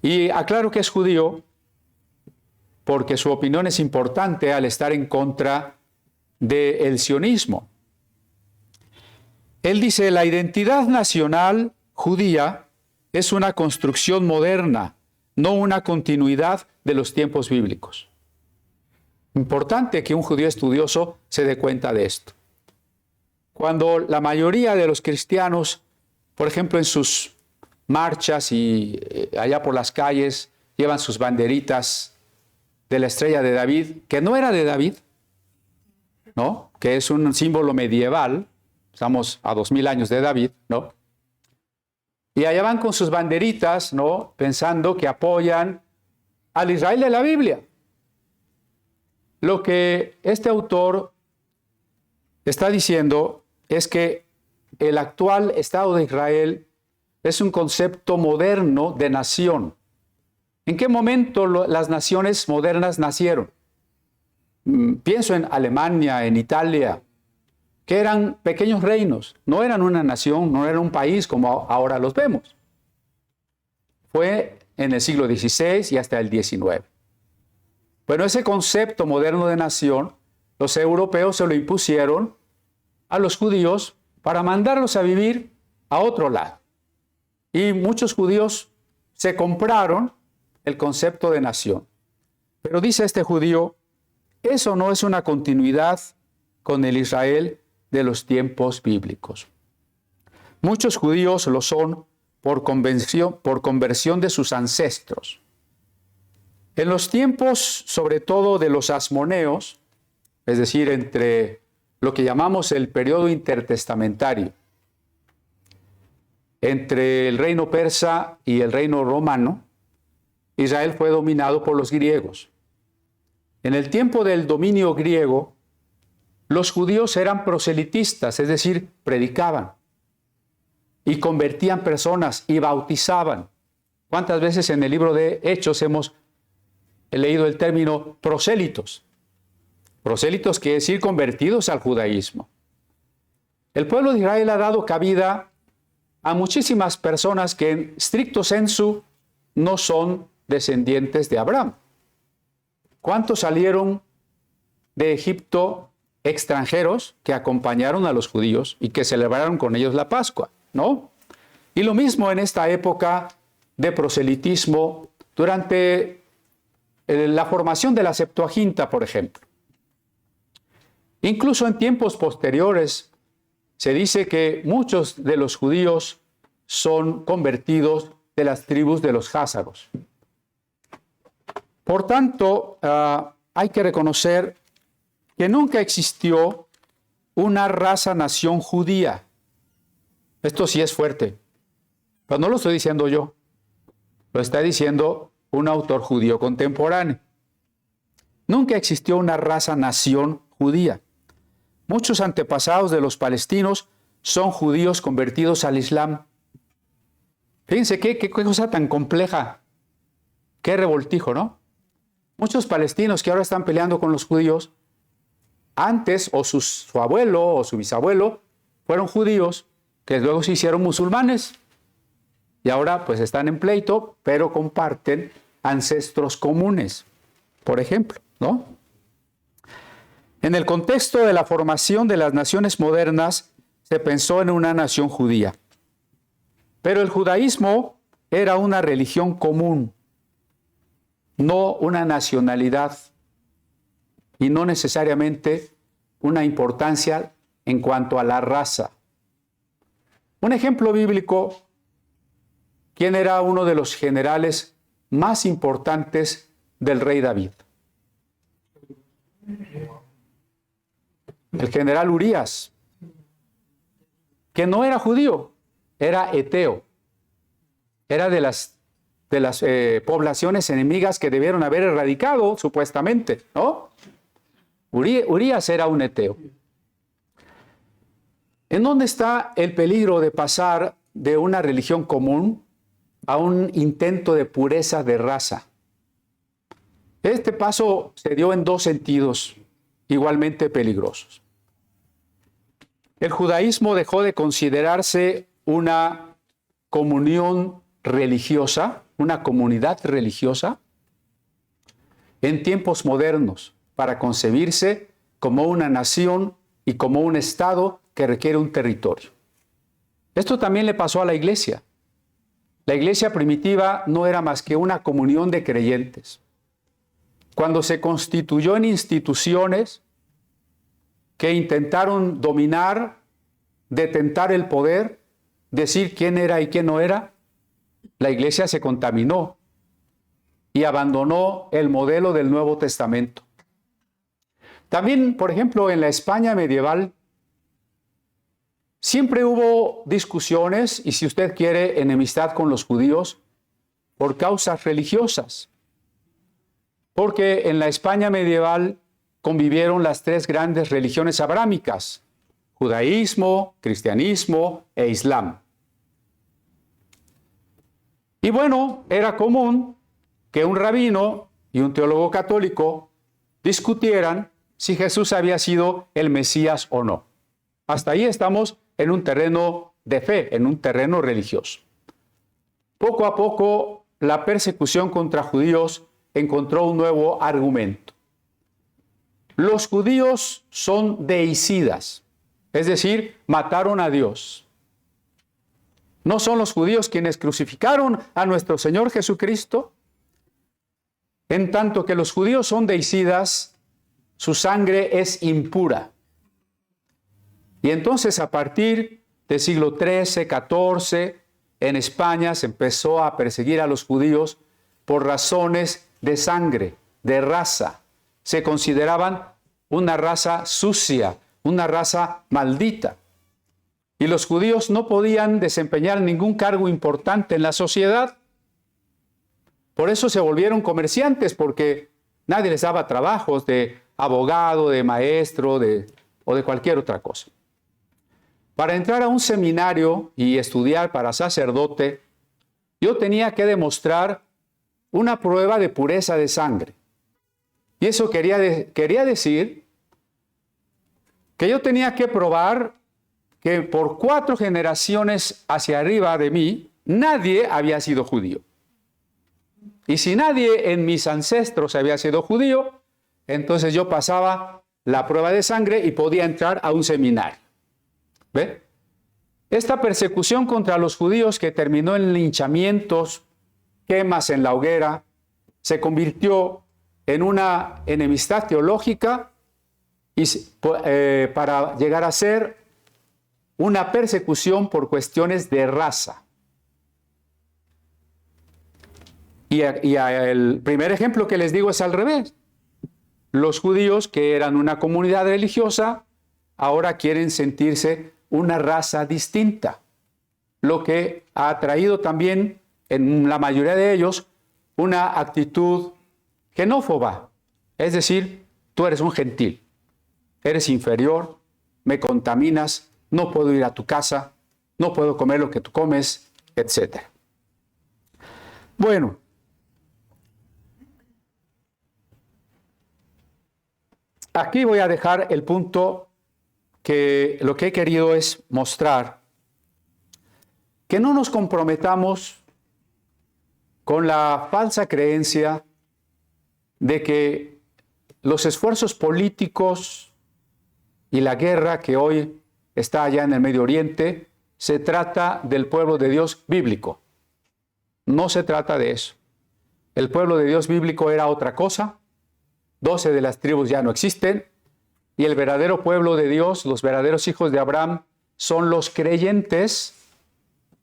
y aclaro que es judío porque su opinión es importante al estar en contra del sionismo. Él dice: la identidad nacional judía es una construcción moderna, no una continuidad de los tiempos bíblicos. Importante que un judío estudioso se dé cuenta de esto. Cuando la mayoría de los cristianos, por ejemplo, en sus marchas y allá por las calles, llevan sus banderitas de la estrella de David, que no era de David, ¿no? Que es un símbolo medieval, estamos a 2000 años de David, ¿no? Y allá van con sus banderitas, ¿no? Pensando que apoyan al Israel de la Biblia. Lo que este autor está diciendo es que el actual Estado de Israel es un concepto moderno de nación. ¿En qué momento las naciones modernas nacieron? Pienso en Alemania, en Italia, que eran pequeños reinos, no eran una nación, no eran un país como ahora los vemos. Fue en el siglo XVI y hasta el XIX. Bueno, ese concepto moderno de nación, los europeos se lo impusieron a los judíos para mandarlos a vivir a otro lado. Y muchos judíos se compraron el concepto de nación. Pero dice este judío, eso no es una continuidad con el Israel de los tiempos bíblicos. Muchos judíos lo son por conversión de sus ancestros. En los tiempos, sobre todo de los asmoneos, es decir, entre lo que llamamos el periodo intertestamentario, entre el reino persa y el reino romano, Israel fue dominado por los griegos. En el tiempo del dominio griego, los judíos eran proselitistas, es decir, predicaban y convertían personas y bautizaban. ¿Cuántas veces en el libro de Hechos hemos leído el término prosélitos? Prosélitos quiere decir convertidos al judaísmo. El pueblo de Israel ha dado cabida a muchísimas personas que en stricto sensu no son descendientes de Abraham. ¿Cuántos salieron de Egipto extranjeros que acompañaron a los judíos y que celebraron con ellos la Pascua, ¿no? Y lo mismo en esta época de proselitismo durante la formación de la Septuaginta, por ejemplo. Incluso en tiempos posteriores se dice que muchos de los judíos son convertidos de las tribus de los házaros. Por tanto, hay que reconocer que nunca existió una raza-nación judía. Esto sí es fuerte, pero no lo estoy diciendo yo, lo está diciendo un autor judío contemporáneo. Nunca existió una raza-nación judía. Muchos antepasados de los palestinos son judíos convertidos al Islam. Fíjense qué cosa tan compleja, qué revoltijo, ¿no? Muchos palestinos que ahora están peleando con los judíos, antes o su abuelo o su bisabuelo fueron judíos que luego se hicieron musulmanes y ahora pues están en pleito, pero comparten ancestros comunes, por ejemplo, ¿no? En el contexto de la formación de las naciones modernas se pensó en una nación judía, pero el judaísmo era una religión común, no una nacionalidad y no necesariamente una importancia en cuanto a la raza. Un ejemplo bíblico, ¿quién era uno de los generales más importantes del rey David? El general Urías, que no era judío, era eteo, era de las poblaciones enemigas que debieron haber erradicado, supuestamente, ¿no? Urías era un eteo. ¿En dónde está el peligro de pasar de una religión común a un intento de pureza de raza? Este paso se dio en dos sentidos igualmente peligrosos. El judaísmo dejó de considerarse una comunión religiosa, una comunidad religiosa, en tiempos modernos, para concebirse como una nación y como un estado que requiere un territorio. Esto también le pasó a la iglesia. La iglesia primitiva no era más que una comunión de creyentes. Cuando se constituyó en instituciones que intentaron dominar, detentar el poder, decir quién era y quién no era, la iglesia se contaminó y abandonó el modelo del Nuevo Testamento. También, por ejemplo, en la España medieval, siempre hubo discusiones, y si usted quiere, enemistad con los judíos, por causas religiosas. Porque en la España medieval convivieron las tres grandes religiones abrámicas: judaísmo, cristianismo e islam. Y bueno, era común que un rabino y un teólogo católico discutieran si Jesús había sido el Mesías o no. Hasta ahí estamos en un terreno de fe, en un terreno religioso. Poco a poco, la persecución contra judíos encontró un nuevo argumento. Los judíos son deicidas, es decir, mataron a Dios. ¿No son los judíos quienes crucificaron a nuestro Señor Jesucristo? En tanto que los judíos son deicidas, su sangre es impura. Y entonces, a partir del siglo XIII, XIV, en España se empezó a perseguir a los judíos por razones de sangre, de raza. Se consideraban una raza sucia, una raza maldita. Y los judíos no podían desempeñar ningún cargo importante en la sociedad. Por eso se volvieron comerciantes, porque nadie les daba trabajos de abogado, de maestro, o de cualquier otra cosa. Para entrar a un seminario y estudiar para sacerdote, yo tenía que demostrar una prueba de pureza de sangre. Y eso quería decir que yo tenía que probar que por 4 generaciones hacia arriba de mí, nadie había sido judío. Y si nadie en mis ancestros había sido judío, entonces yo pasaba la prueba de sangre y podía entrar a un seminario. ¿Ve? Esta persecución contra los judíos que terminó en linchamientos, quemas en la hoguera, se convirtió en una enemistad teológica y para llegar a ser una persecución por cuestiones de raza. Y el primer ejemplo que les digo es al revés. Los judíos, que eran una comunidad religiosa, ahora quieren sentirse una raza distinta, lo que ha traído también en la mayoría de ellos una actitud xenófoba, es decir, tú eres un gentil, eres inferior, me contaminas, no puedo ir a tu casa, no puedo comer lo que tú comes, etc. Bueno, aquí voy a dejar el punto que lo que he querido es mostrar que no nos comprometamos con la falsa creencia de que los esfuerzos políticos y la guerra que hoy está allá en el Medio Oriente se trata del pueblo de Dios bíblico. No se trata de eso. El pueblo de Dios bíblico era otra cosa. 12 de las tribus ya no existen. Y el verdadero pueblo de Dios, los verdaderos hijos de Abraham, son los creyentes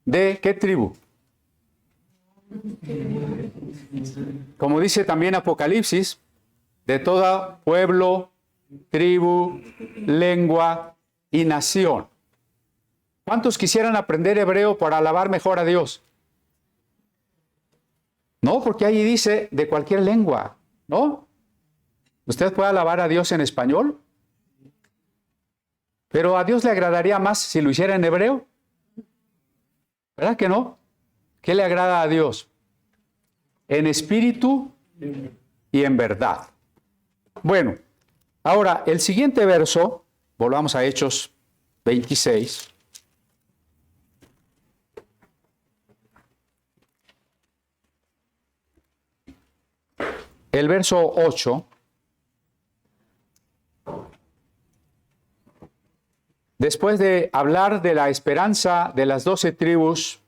de ¿qué tribu? Como dice también Apocalipsis, de todo pueblo, tribu, lengua y nación. ¿Cuántos quisieran aprender hebreo para alabar mejor a Dios? No, porque ahí dice de cualquier lengua, ¿no? ¿Usted puede alabar a Dios en español? Pero a Dios le agradaría más si lo hiciera en hebreo. ¿Verdad que no? ¿Qué le agrada a Dios? En espíritu y en verdad. Bueno, ahora el siguiente verso, volvamos a Hechos 26. El verso 8. Después de hablar de la esperanza de las 12 tribus,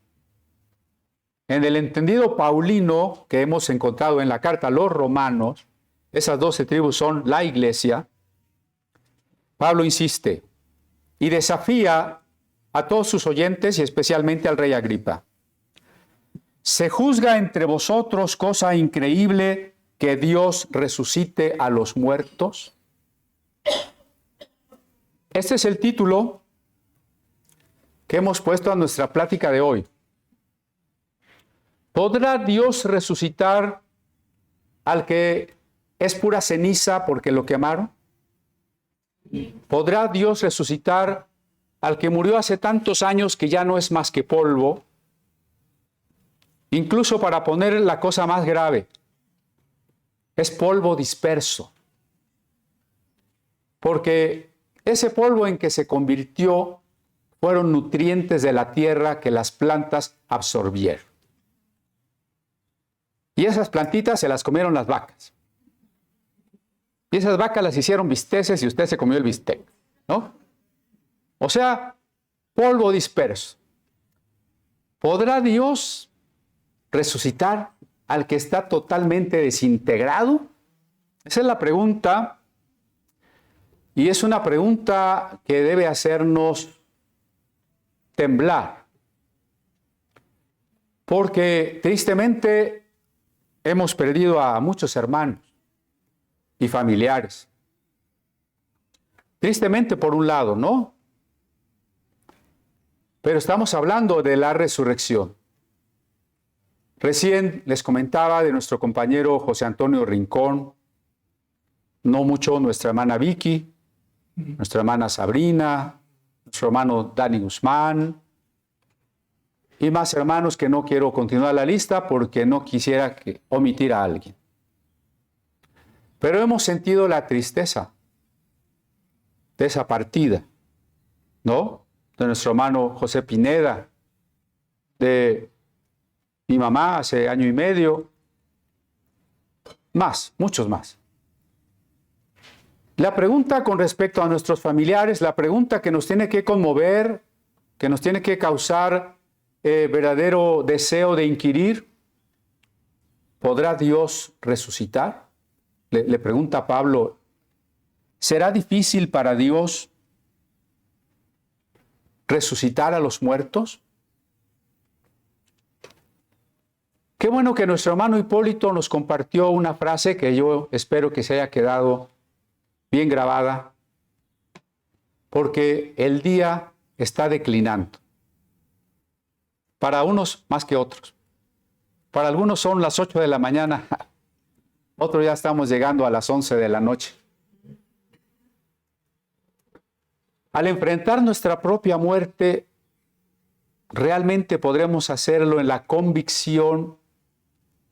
en el entendido paulino que hemos encontrado en la carta a los romanos, esas 12 tribus son la iglesia. Pablo insiste y desafía a todos sus oyentes y especialmente al rey Agripa. ¿Se juzga entre vosotros cosa increíble que Dios resucite a los muertos? Este es el título que hemos puesto a nuestra plática de hoy. ¿Podrá Dios resucitar al que es pura ceniza porque lo quemaron? ¿Podrá Dios resucitar al que murió hace tantos años que ya no es más que polvo? Incluso para poner la cosa más grave, es polvo disperso. Porque ese polvo en que se convirtió fueron nutrientes de la tierra que las plantas absorbieron. Y esas plantitas se las comieron las vacas. Y esas vacas las hicieron bisteces y usted se comió el bistec, ¿no? O sea, polvo disperso. ¿Podrá Dios resucitar al que está totalmente desintegrado? Esa es la pregunta. Y es una pregunta que debe hacernos temblar. Porque tristemente hemos perdido a muchos hermanos y familiares. Tristemente por un lado, ¿no? Pero estamos hablando de la resurrección. Recién les comentaba de nuestro compañero José Antonio Rincón, no mucho nuestra hermana Vicky, nuestra hermana Sabrina, nuestro hermano Dani Guzmán y más hermanos que no quiero continuar la lista porque no quisiera omitir a alguien. Pero hemos sentido la tristeza de esa partida, ¿no? De nuestro hermano José Pineda, de mi mamá hace año y medio, más, muchos más. La pregunta con respecto a nuestros familiares, la pregunta que nos tiene que conmover, que nos tiene que causar verdadero deseo de inquirir, ¿podrá Dios resucitar? Le pregunta Pablo, ¿será difícil para Dios resucitar a los muertos? Qué bueno que nuestro hermano Hipólito nos compartió una frase que yo espero que se haya quedado bien grabada, porque el día está declinando. Para unos más que otros. Para algunos son las 8 de la mañana, otros ya estamos llegando a las 11 de la noche. Al enfrentar nuestra propia muerte, ¿realmente podremos hacerlo en la convicción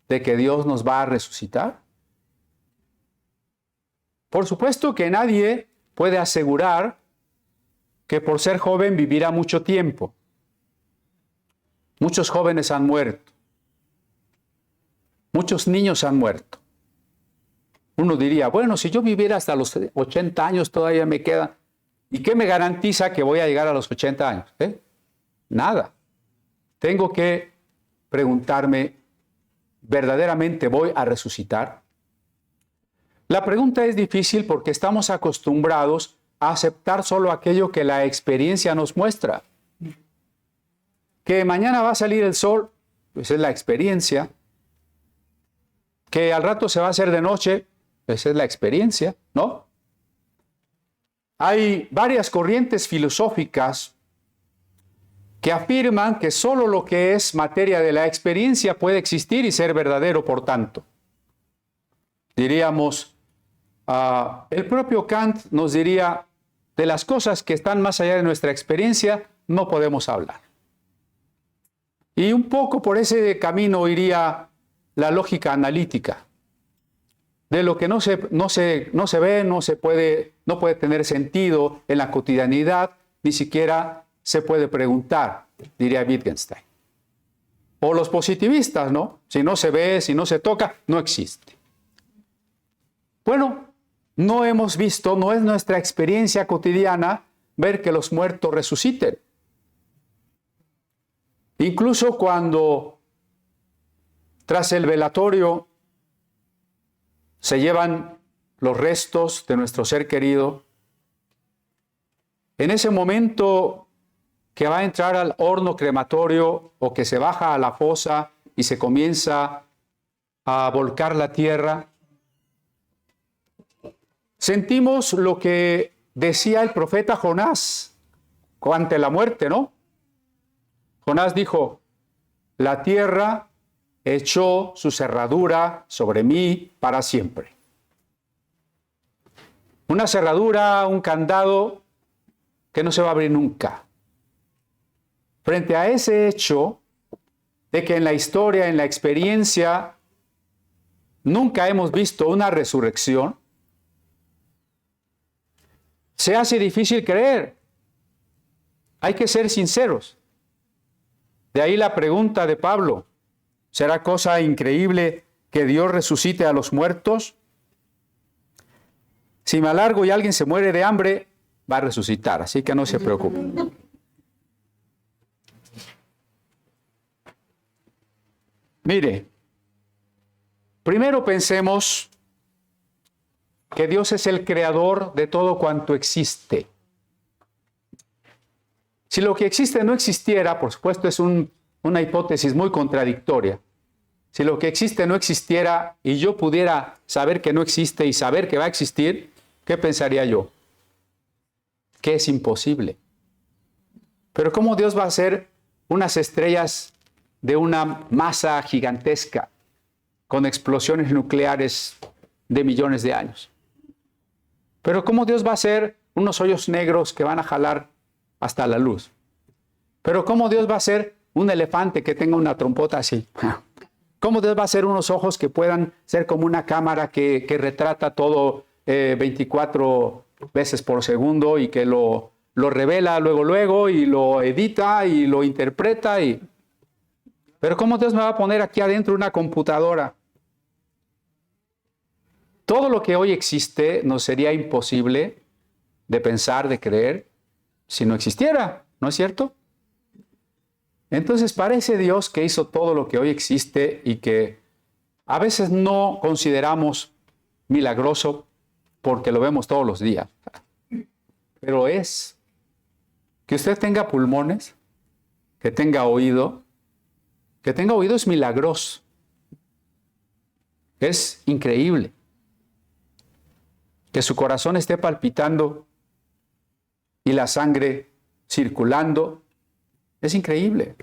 de que Dios nos va a resucitar? Por supuesto que nadie puede asegurar que por ser joven vivirá mucho tiempo. Muchos jóvenes han muerto. Muchos niños han muerto. Uno diría, bueno, si yo viviera hasta los 80 años todavía me queda. ¿Y qué me garantiza que voy a llegar a los 80 años? Nada. Tengo que preguntarme, ¿verdaderamente voy a resucitar? La pregunta es difícil porque estamos acostumbrados a aceptar solo aquello que la experiencia nos muestra. Que mañana va a salir el sol, pues es la experiencia. Que al rato se va a hacer de noche, esa es la experiencia, ¿no? Hay varias corrientes filosóficas que afirman que solo lo que es materia de la experiencia puede existir y ser verdadero, por tanto. Diríamos, el propio Kant nos diría, de las cosas que están más allá de nuestra experiencia, no podemos hablar. Y un poco por ese camino iría la lógica analítica. De lo que no se ve, no puede tener sentido en la cotidianidad, ni siquiera se puede preguntar, diría Wittgenstein. O los positivistas, ¿no? Si no se ve, si no se toca, no existe. Bueno, no hemos visto, no es nuestra experiencia cotidiana ver que los muertos resuciten. Incluso cuando tras el velatorio se llevan los restos de nuestro ser querido, en ese momento que va a entrar al horno crematorio o que se baja a la fosa y se comienza a volcar la tierra, sentimos lo que decía el profeta Jonás ante la muerte, ¿no? Jonás dijo, la tierra echó su cerradura sobre mí para siempre. Una cerradura, un candado que no se va a abrir nunca. Frente a ese hecho de que en la historia, en la experiencia, nunca hemos visto una resurrección, se hace difícil creer. Hay que ser sinceros. De ahí la pregunta de Pablo, ¿será cosa increíble que Dios resucite a los muertos? Si me alargo y alguien se muere de hambre, va a resucitar, así que no se preocupen. Mire, primero pensemos que Dios es el creador de todo cuanto existe. Si lo que existe no existiera, por supuesto es una hipótesis muy contradictoria. Si lo que existe no existiera y yo pudiera saber que no existe y saber que va a existir, ¿qué pensaría yo? Que es imposible. Pero ¿cómo Dios va a hacer unas estrellas de una masa gigantesca con explosiones nucleares de millones de años? Pero ¿cómo Dios va a hacer unos hoyos negros que van a jalar hasta la luz? Pero ¿cómo Dios va a hacer un elefante que tenga una trompota así? ¿Cómo Dios va a hacer unos ojos que puedan ser como una cámara que retrata todo 24 veces por segundo y que lo revela luego y lo edita y lo interpreta? Pero ¿cómo Dios me va a poner aquí adentro una computadora? todo lo que hoy existe nos sería imposible de pensar, de creer, si no existiera, ¿no es cierto? Entonces, para ese Dios que hizo todo lo que hoy existe y que a veces no consideramos milagroso porque lo vemos todos los días, pero es que usted tenga pulmones, que tenga oído es milagroso. Es increíble. Que su corazón esté palpitando y la sangre circulando, es increíble.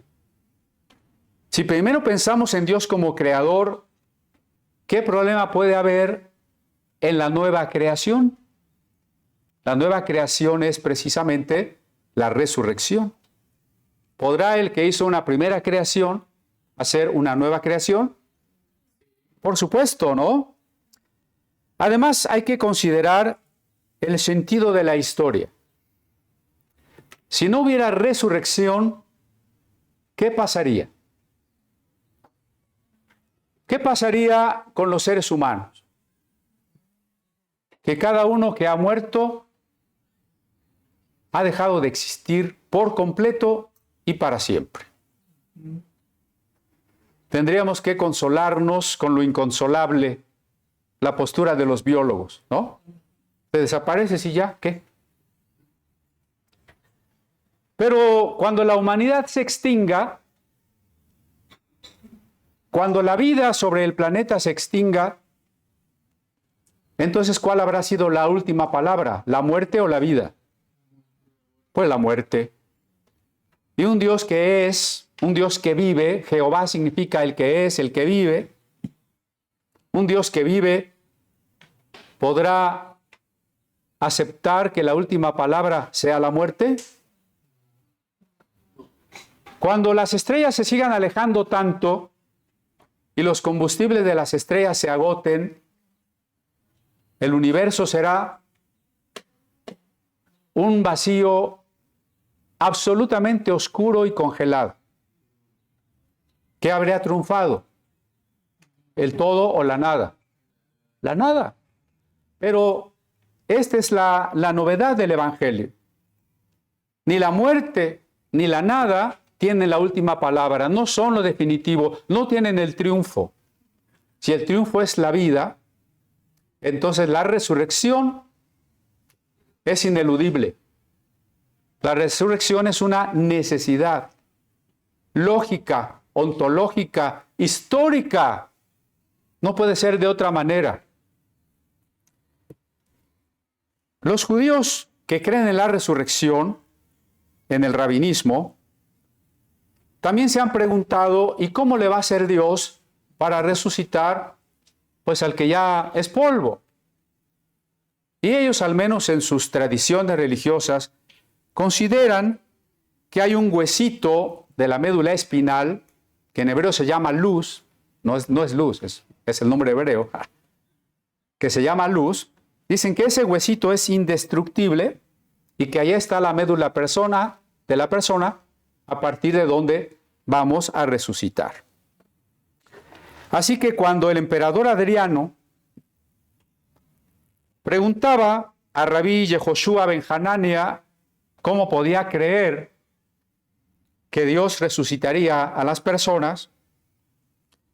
Si primero pensamos en Dios como creador, ¿qué problema puede haber en la nueva creación? La nueva creación es precisamente la resurrección. ¿Podrá el que hizo una primera creación hacer una nueva creación? Por supuesto, ¿no? Además, hay que considerar el sentido de la historia. Si no hubiera resurrección, ¿qué pasaría? ¿Qué pasaría con los seres humanos? Que cada uno que ha muerto ha dejado de existir por completo y para siempre. Tendríamos que consolarnos con lo inconsolable, la postura de los biólogos, ¿no? Te desapareces y ya, ¿qué? Pero cuando la humanidad se extinga, cuando la vida sobre el planeta se extinga, entonces, ¿cuál habrá sido la última palabra? ¿La muerte o la vida? Pues la muerte. Y un Dios que es, un Dios que vive, Jehová significa el que es, el que vive. Un Dios que vive podrá aceptar que la última palabra sea la muerte. Cuando las estrellas se sigan alejando tanto y los combustibles de las estrellas se agoten, el universo será un vacío absolutamente oscuro y congelado. ¿Qué habría triunfado? ¿El todo o la nada? La nada. Pero esta es la novedad del Evangelio. Ni la muerte ni la nada tienen la última palabra, no son lo definitivo, no tienen el triunfo. Si el triunfo es la vida, entonces la resurrección es ineludible. La resurrección es una necesidad lógica, ontológica, histórica. No puede ser de otra manera. Los judíos que creen en la resurrección, en el rabinismo, también se han preguntado, ¿y cómo le va a hacer Dios para resucitar pues al que ya es polvo? Y ellos, al menos en sus tradiciones religiosas, consideran que hay un huesito de la médula espinal, que en hebreo se llama luz, no es luz, es el nombre hebreo, que se llama luz. Dicen que ese huesito es indestructible y que ahí está la médula de la persona a partir de donde vamos a resucitar. Así que cuando el emperador Adriano preguntaba a Rabí Yehoshua ben Hanania cómo podía creer que Dios resucitaría a las personas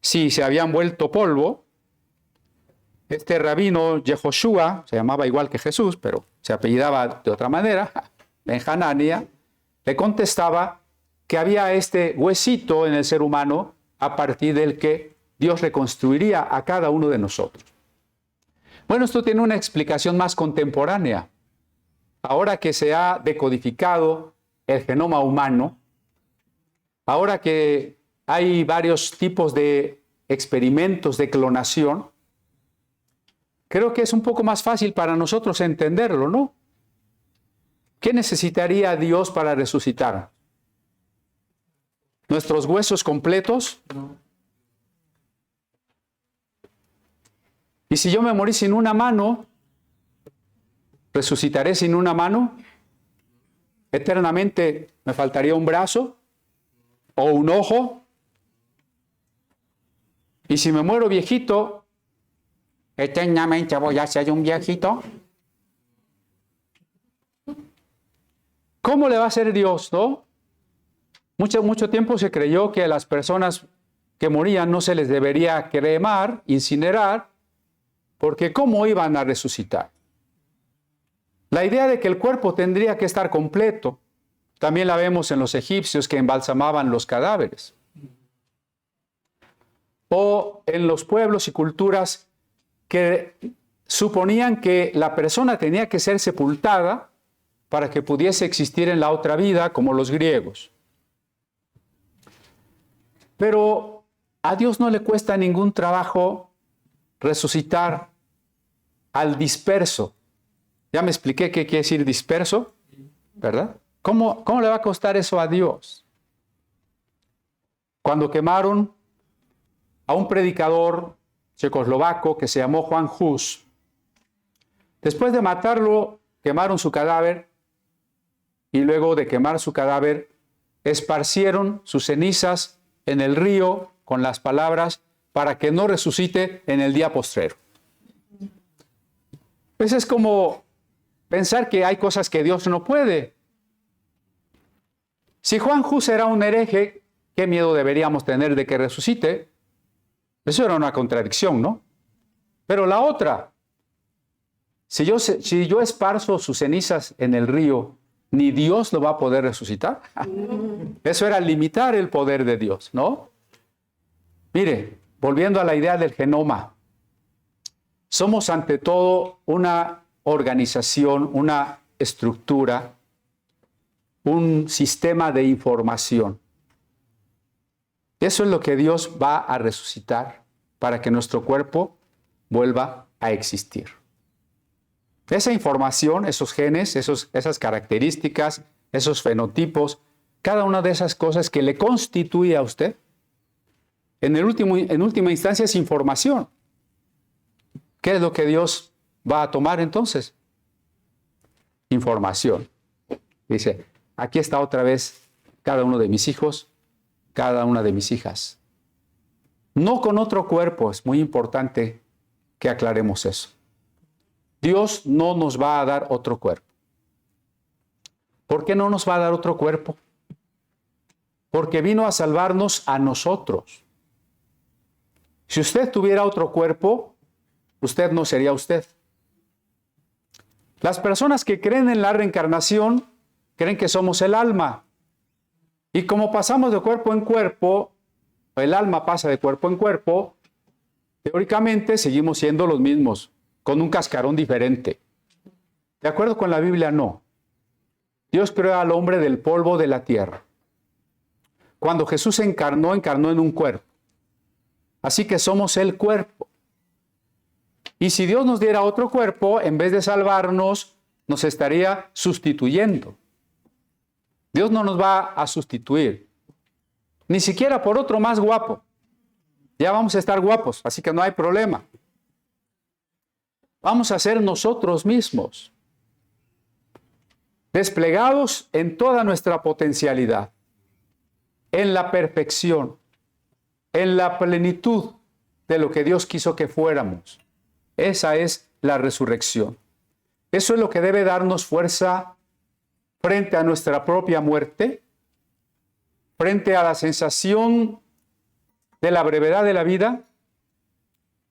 si se habían vuelto polvo, este rabino Yehoshua, se llamaba igual que Jesús, pero se apellidaba de otra manera, ben Hanania, le contestaba que había este huesito en el ser humano a partir del que Dios reconstruiría a cada uno de nosotros. Bueno, esto tiene una explicación más contemporánea. Ahora que se ha decodificado el genoma humano, ahora que hay varios tipos de experimentos de clonación, creo que es un poco más fácil para nosotros entenderlo, ¿no? ¿Qué necesitaría Dios para resucitar? ¿Nuestros huesos completos? No. ¿Y si yo me morí sin una mano, resucitaré sin una mano? ¿Eternamente me faltaría un brazo o un ojo? Y si me muero viejito, eternamente voy a ser un viejito. ¿Cómo le va a hacer Dios, no? Mucho tiempo se creyó que a las personas que morían no se les debería cremar, incinerar, porque ¿cómo iban a resucitar? La idea de que el cuerpo tendría que estar completo, también la vemos en los egipcios que embalsamaban los cadáveres. O en los pueblos y culturas que suponían que la persona tenía que ser sepultada para que pudiese existir en la otra vida, como los griegos. Pero a Dios no le cuesta ningún trabajo resucitar al disperso. Ya me expliqué qué quiere decir disperso, ¿verdad? ¿Cómo le va a costar eso a Dios? Cuando quemaron a un predicador checoslovaco que se llamó Juan Hus, después de matarlo, quemaron su cadáver y luego de quemar su cadáver, esparcieron sus cenizas en el río con las palabras para que no resucite en el día postrero. Pues es como pensar que hay cosas que Dios no puede. Si Juan Hus era un hereje, ¿qué miedo deberíamos tener de que resucite? Eso era una contradicción, ¿no? Pero la otra, si yo esparzo sus cenizas en el río, ¿ni Dios lo va a poder resucitar? Eso era limitar el poder de Dios, ¿no? Mire, volviendo a la idea del genoma, somos ante todo una organización, una estructura, un sistema de información. Eso es lo que Dios va a resucitar para que nuestro cuerpo vuelva a existir. Esa información, esos genes, esas características, esos fenotipos, cada una de esas cosas que le constituye a usted, en última instancia es información. ¿Qué es lo que Dios va a tomar entonces? Información. Dice, aquí está otra vez cada uno de mis hijos, cada una de mis hijas. No con otro cuerpo, es muy importante que aclaremos eso. Dios no nos va a dar otro cuerpo. ¿Por qué no nos va a dar otro cuerpo? Porque vino a salvarnos a nosotros. Si usted tuviera otro cuerpo, usted no sería usted. Las personas que creen en la reencarnación creen que somos el alma. Y como pasamos de cuerpo en cuerpo, el alma pasa de cuerpo en cuerpo, teóricamente seguimos siendo los mismos, con un cascarón diferente. ¿De acuerdo con la Biblia? No. Dios creó al hombre del polvo de la tierra. Cuando Jesús encarnó en un cuerpo. Así que somos el cuerpo. Y si Dios nos diera otro cuerpo, en vez de salvarnos, nos estaría sustituyendo. Dios no nos va a sustituir. Ni siquiera por otro más guapo. Ya vamos a estar guapos, así que no hay problema. Vamos a ser nosotros mismos, desplegados en toda nuestra potencialidad, en la perfección, en la plenitud de lo que Dios quiso que fuéramos. Esa es la resurrección. Eso es lo que debe darnos fuerza frente a nuestra propia muerte, frente a la sensación de la brevedad de la vida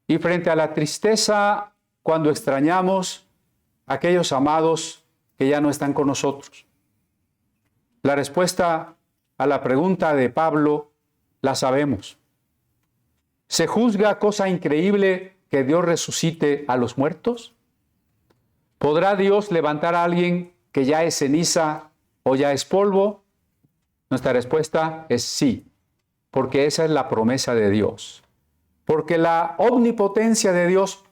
y frente a la tristeza cuando extrañamos a aquellos amados que ya no están con nosotros. La respuesta a la pregunta de Pablo la sabemos. ¿Se juzga cosa increíble que Dios resucite a los muertos? ¿Podrá Dios levantar a alguien que ya es ceniza o ya es polvo? Nuestra respuesta es sí, porque esa es la promesa de Dios. Porque la omnipotencia de Dios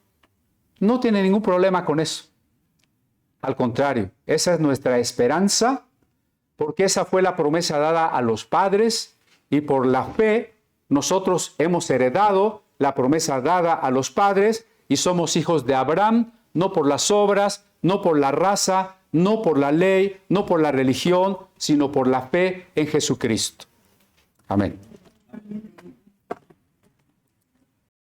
no tiene ningún problema con eso. Al contrario, esa es nuestra esperanza, porque esa fue la promesa dada a los padres y por la fe nosotros hemos heredado la promesa dada a los padres y somos hijos de Abraham, no por las obras, no por la raza, no por la ley, no por la religión, sino por la fe en Jesucristo. Amén.